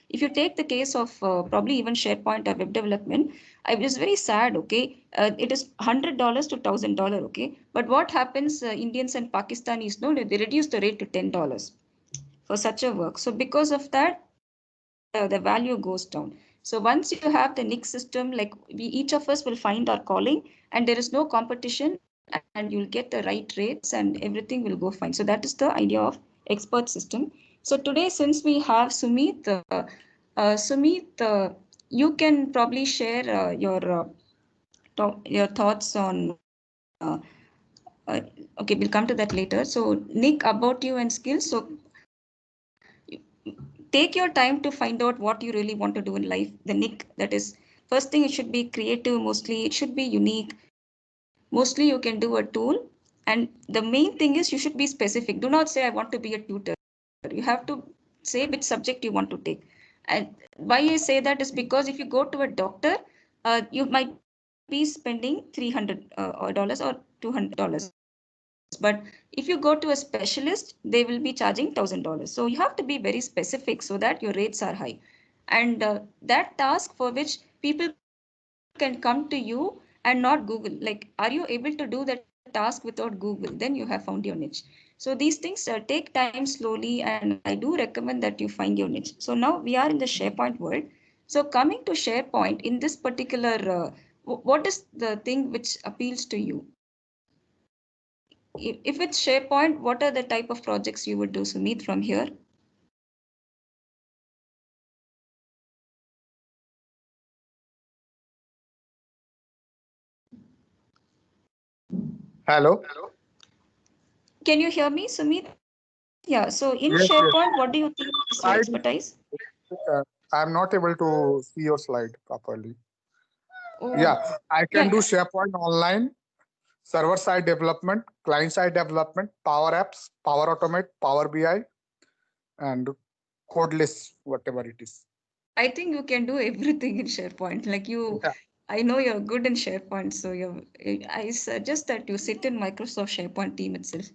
if you take the case of probably even SharePoint or web development, I was very sad, okay? It is $100 to $1,000, okay? But what happens, Indians and Pakistanis, no, they reduce the rate to $10 for such a work. So because of that, the value goes down. So once you have the Nix system, like each of us will find our calling, and there is no competition, and you'll get the right rates and everything will go fine. So that is the idea of expert system. So today, since we have Sumit, you can probably share your thoughts on. Okay, we'll come to that later. So Nick, about you and skills. So take your time to find out what you really want to do in life. The Nick, that is, first thing, it should be creative mostly, it should be unique. Mostly you can do a tool. And the main thing is you should be specific. Do not say, I want to be a tutor. You have to say which subject you want to take. And why I say that is because if you go to a doctor, you might be spending $300 or $200. But if you go to a specialist, they will be charging $1,000. So you have to be very specific so that your rates are high. And that task for which people can come to you and not Google. Like, are you able to do that task without Google? Then you have found your niche. So these things take time slowly, and I do recommend that you find your niche. So now we are in the SharePoint world. So coming to SharePoint in this particular, what is the thing which appeals to you? If it's SharePoint, what are the type of projects you would do, Sumit, from here? Hello. Can you hear me, Sumit? Yeah. So in Yes, SharePoint, yes. what do you think is your Slide. expertise? I'm not able to see your slide properly. Oh, Yeah, I yeah. can do SharePoint online, server side development, client side development, Power Apps, Power Automate, Power BI, and Codeless, whatever it is. I think you can do everything in SharePoint. Like you, Yeah. I know you're good in SharePoint, so I suggest that you sit in Microsoft SharePoint team itself.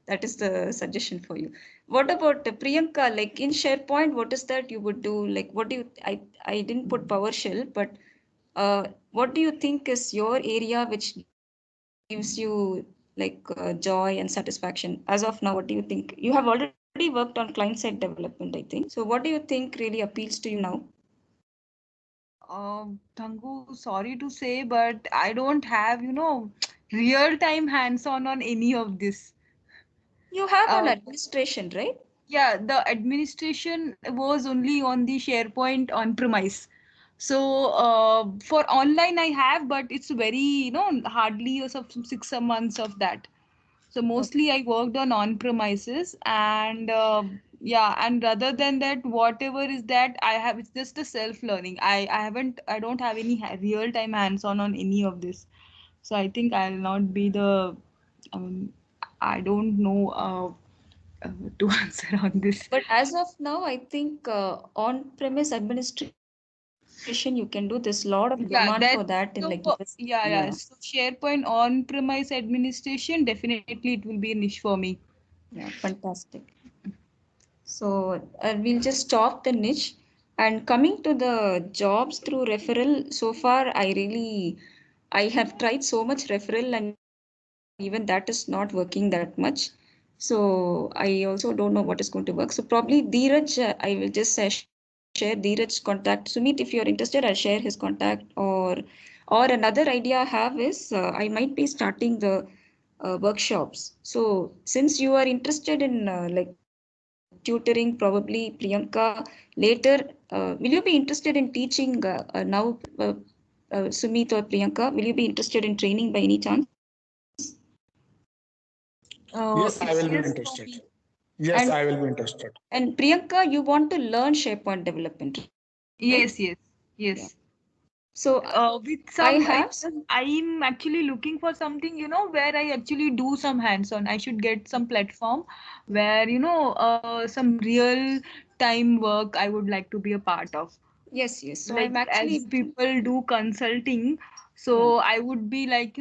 That is the suggestion for you. What about Priyanka? Like in SharePoint, what is that you would do? Like what do you? I didn't put PowerShell, but what do you think is your area which gives you like joy and satisfaction? As of now, what do you think? You have already worked on client side development, I think. So what do you think really appeals to you now? Thangu, sorry to say, but I don't have, real time hands on any of this. You have an Uh, administration, right? yeah, the administration was only on the SharePoint on premise. So for online, I have, but it's very, hardly some 6 months of that. So mostly I worked on premises, and yeah, and rather than that, whatever is that I have, it's just a self learning. I don't have any real time hands on any of this. So I think I'll not be the um, I don't know to answer on this. But as of now, I think on-premise administration, you can do. There's a lot of demand for that in like Yeah, US. that Yeah. yeah, yeah. So SharePoint on premise administration, definitely it will be a niche for me. Yeah, fantastic. So we'll just stop the niche. And coming to the jobs through referral, so far I have tried so much referral, and even that is not working that much. So I also don't know what is going to work. So probably Dheeraj, I will just share Dheeraj's contact. Sumit, if you're interested, I'll share his contact. Or another idea I have is I might be starting the workshops. So since you are interested in like tutoring, probably Priyanka, later, will you be interested in teaching now, Sumit or Priyanka? Will you be interested in training by any chance? Yes, I will be Yes, for interested. me. Yes, And I will be interested. and Priyanka, you want to learn SharePoint development, right? Yes, yes, Yeah. yes. So With I some, have I'm actually looking for something, where I actually do some hands-on. I should get some platform where, some real time work I would like to be a part of. yes. So Like I'm as actually people do consulting, yeah. so I would be like,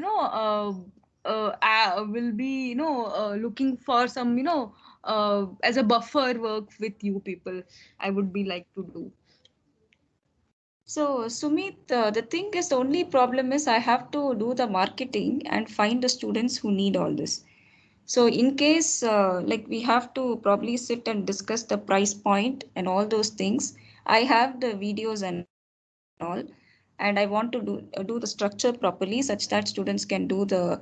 I will be, looking for some, as a buffer work with you people. I would be like to do. So Sumit, the thing is, the only problem is I have to do the marketing and find the students who need all this. So in case like we have to probably sit and discuss the price point and all those things, I have the videos and all, and I want to do the structure properly such that students can do the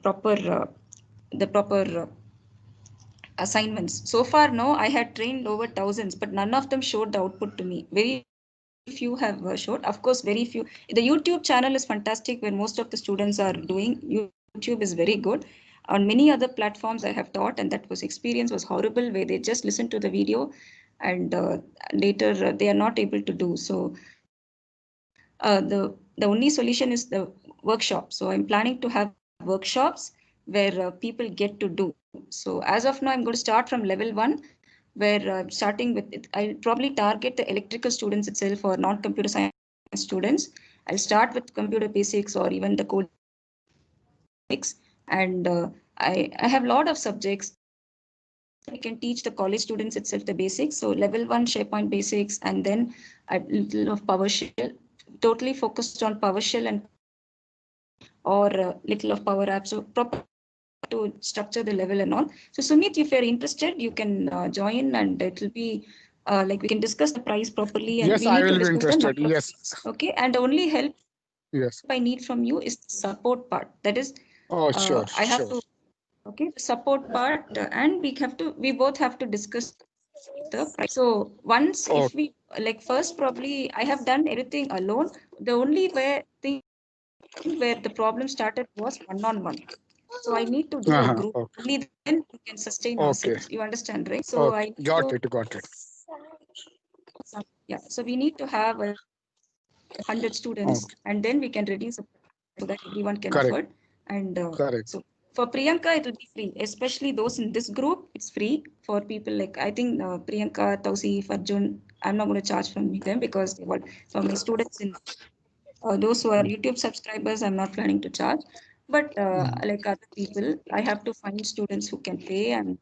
proper assignments. So far, no, I had trained over thousands, but none of them showed the output to me. Very few have showed. Of course, very few. The YouTube channel is fantastic where most of the students are doing. YouTube is very good. On many other platforms, I have taught, and that was experience was horrible where they just listen to the video and later they are not able to do. So the only solution is the workshop. So I'm planning to have workshops where people get to do. So as of now, I'm going to start from level 1 where starting with it, I'll probably target the electrical students itself or non-computer science students. I'll start with computer basics or even the coding basics. And I have a lot of subjects. We can teach the college students itself the basics. So level 1 SharePoint basics, and then a little of PowerShell, totally focused on PowerShell and or little of Power Apps. So proper to structure the level and all. So Sumit, if you're interested, you can join and it will be like we can discuss the price properly and Yes, we I need to will be discuss the interested. number of Yes, things. Okay. And the only help I need from you is yes. the support part. That is, Oh, I have sure, to, sure. okay, the support part and we both have to discuss the price. So once if we Oh, like first probably I have done everything alone. The only where thing where the problem started was one-on-one. So I need to do a group. Only then we can sustain ourselves. You understand, right? okay, So I need to okay. Got it, got it. yeah. So we need to have 100 students, and Okay, then we can reduce the price so that everyone can afford. correct, And so correct. for Priyanka, it will be free, especially those in this group. It's free for people like I think Priyanka, Tausif, Arjun. I'm not going to charge from them because they were for my students in those who are YouTube subscribers. I'm not planning to charge, but Mhm. like other people, I have to find students who can pay, and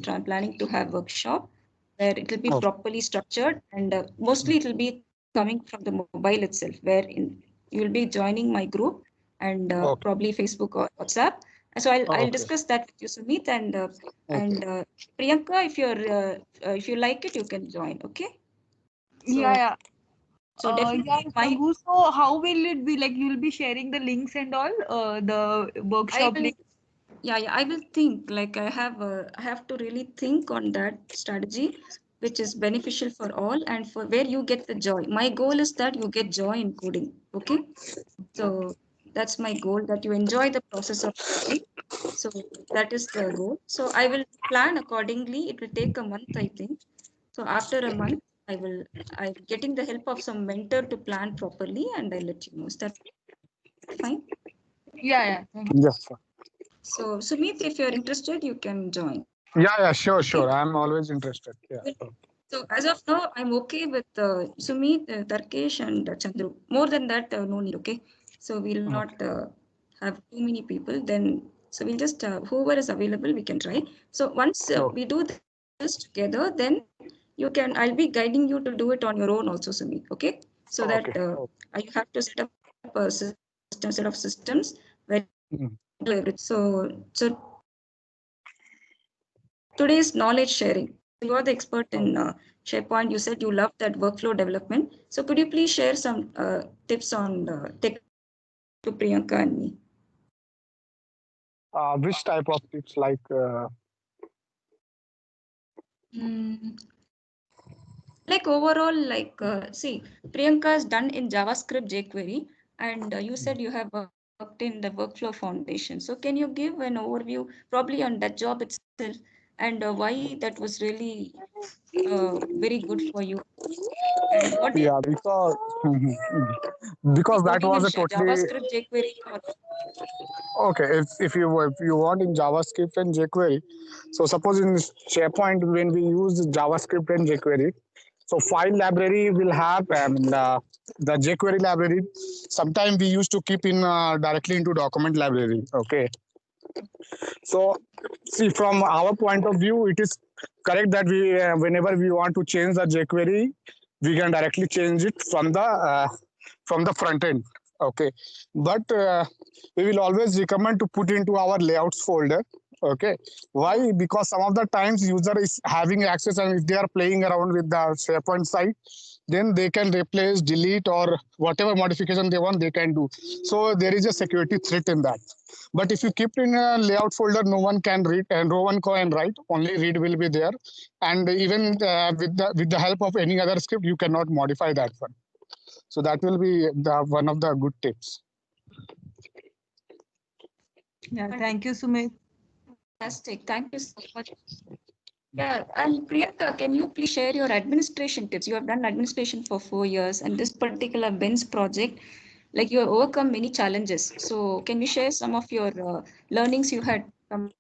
I'm planning to have workshop where it will be Okay, properly structured and mostly it will be coming from the mobile itself, where you will be joining my group and okay, probably Facebook or WhatsApp. So I'll okay, discuss that with you, Sumit, okay. and Priyanka. If you like it, you can join. Okay. Yeah, So yeah. so Yeah, definitely my Raghu, so how will it be? Like you'll be sharing the links and all, the I workshop will link. yeah, I will think like I have to really think on that strategy which is beneficial for all and for where you get the joy. My goal is that you get joy in coding. Okay. So that's my goal, that you enjoy the process of coding. So that is the goal. So I will plan accordingly. It will take a month, I think. So after a month, I'm getting the help of some mentor to plan properly and I'll let you know. Is that fine? Yeah, yeah. Yes, sir. So Sumit, if you're interested, you can join. Yeah, sure, Okay. sure. I'm always interested. Yeah. Good. So as of now, I'm okay with Sumit, Tarkesh, and Chandru. More than that, no need. Okay. So we'll Okay, not have too many people. Then so we'll just whoever is available, we can try. So once okay, we do this together, then you can. I'll be guiding you to do it on your own also, Sumit. Okay. So that okay, okay. you have to set up a set of systems where you can do everything. Mhm. So today's knowledge sharing. You are the expert Okay. in SharePoint. You said you love that workflow development. So could you please share some tips on tech to Priyanka and me? Which type of tips like? Like overall, like see, Priyanka is done in JavaScript jQuery, and you said you have worked in the Workflow Foundation. So can you give an overview, probably on that job itself, and why that was really very good for you? And what did Yeah, because that working in was a totally JavaScript jQuery? okay. If you want in JavaScript and jQuery, so suppose in SharePoint when we use JavaScript and jQuery, so file library will have the jQuery library. Sometimes we used to keep in directly into document library. Okay, so see from our point of view, it is correct that we whenever we want to change the jQuery, we can directly change it from the front end. Okay, but we will always recommend to put into our layouts folder. Okay, why? Because some of the times user is having access, and if they are playing around with the SharePoint site, then they can replace, delete, or whatever modification they want, they can do. So there is a security threat in that. But if you keep in a layout folder, no one can read and no one can write. Only read will be there, and even with the help of any other script, you cannot modify that one. So that will be one of the good tips. Yeah, thank you, Sumit. Fantastic. Thank you so much. Yeah, and Priyanka, can you please share your administration tips? You have done administration for 4 years, and this particular BENS project, like you have overcome many challenges. So, can you share some of your learnings you had come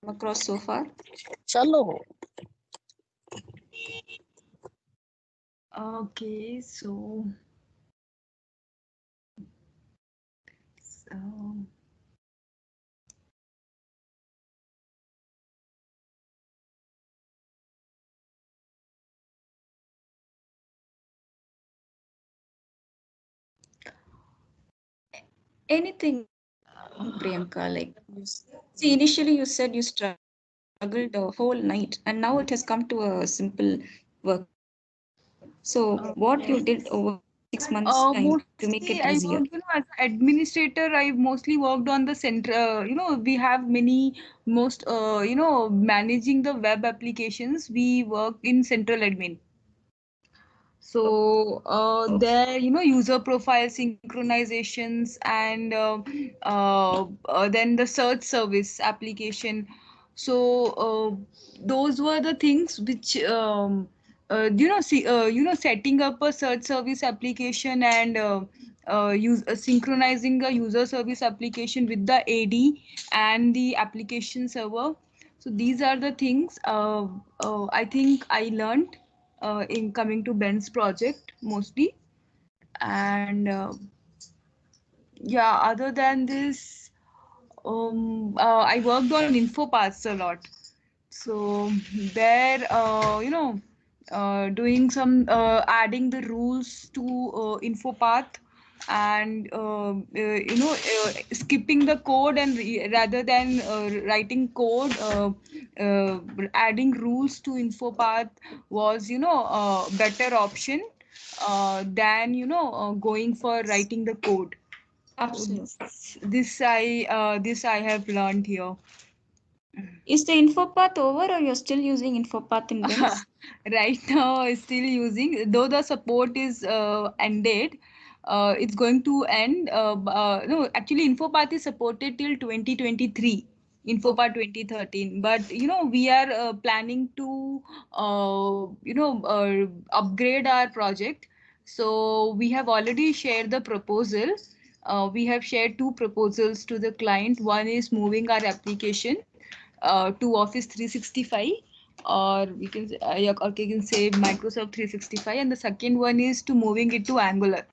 across so far? Chalo. Okay, so Anything, Priyanka, like see, initially you said you struggled the whole night, and now it has come to a simple work. So, what you did over 6 months time to make mostly it I easier? worked, as an administrator. I mostly worked on the center. We have many most, managing the web applications. We work in central admin. So there, user profile synchronizations and then the search service application. So those were the things which setting up a search service application and synchronizing a user service application with the AD and the application server. So these are the things I think I learned in coming to Ben's project mostly. And yeah, other than this, I worked on InfoPaths a lot. So there, doing some adding the rules to InfoPath and skipping the code and rather than writing code, adding rules to InfoPath was better option than going for writing the code. Absolutely. This I have learned here. Is the InfoPath over or you're still using InfoPath in BENS? Right now still using, though the support is ended. It's going to end. No, actually InfoPath is supported till 2023, InfoPath 2013, but we are planning to upgrade our project. So we have already shared the proposal. We have shared two proposals to the client. One is moving our application to Office 365, or we can or you can say Microsoft 365, and the second one is to moving it to Angular.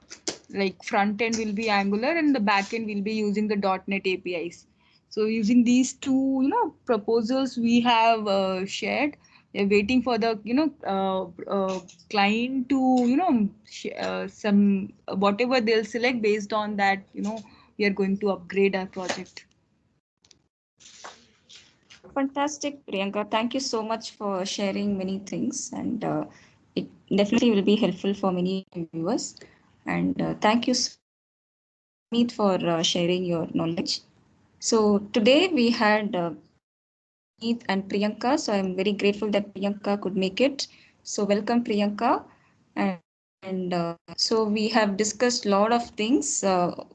Like front end will be Angular and the back end will be using the .NET APIs. So using these two proposals we have shared. We're waiting for the client to some whatever they'll select. Based on that, we are going to upgrade our project. Fantastic, Priyanka. Thank you so much for sharing many things, and it definitely will be helpful for many viewers. And thank you, Sumit, for sharing your knowledge. So today we had Meet and Priyanka. So I'm very grateful that Priyanka could make it. So welcome, Priyanka. And so we have discussed a lot of things. So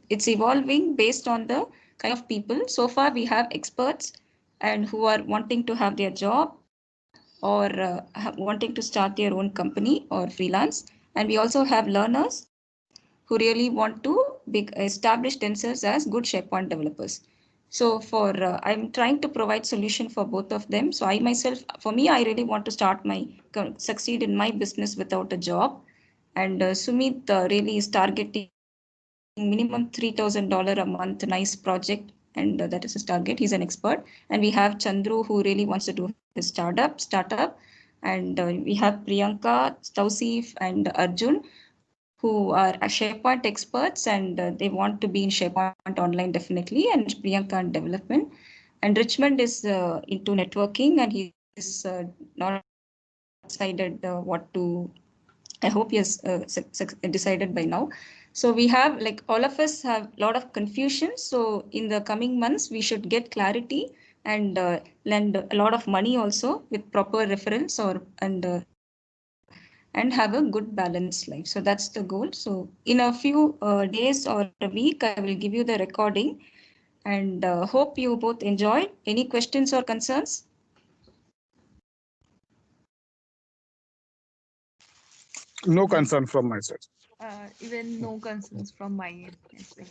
it's evolving based on the kind of people. So far we have experts and who are wanting to have their job or wanting to start their own company or freelance. And we also have learners who really want to establish themselves as good SharePoint developers. So I'm trying to provide solution for both of them. So I myself, for me, I really want to succeed in my business without a job. And Sumit really is targeting minimum $3,000 a month, nice project. And that is his target. He's an expert. And we have Chandru who really wants to do his startup. And we have Priyanka, Tausif, and Arjun who are SharePoint experts and they want to be in SharePoint Online definitely, and Priyanka in development. And Richmond is into networking and he's not decided what to. I hope he has decided by now. So we have like all of us have a lot of confusion. So in the coming months, we should get clarity and lend a lot of money also with proper reference and have a good balanced life. So that's the goal. So in a few days or a week, I will give you the recording and hope you both enjoyed. Any questions or concerns? No concern from my side. Even no concerns from my end as well.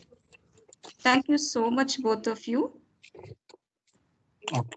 Thank you so much, both of you. Okay.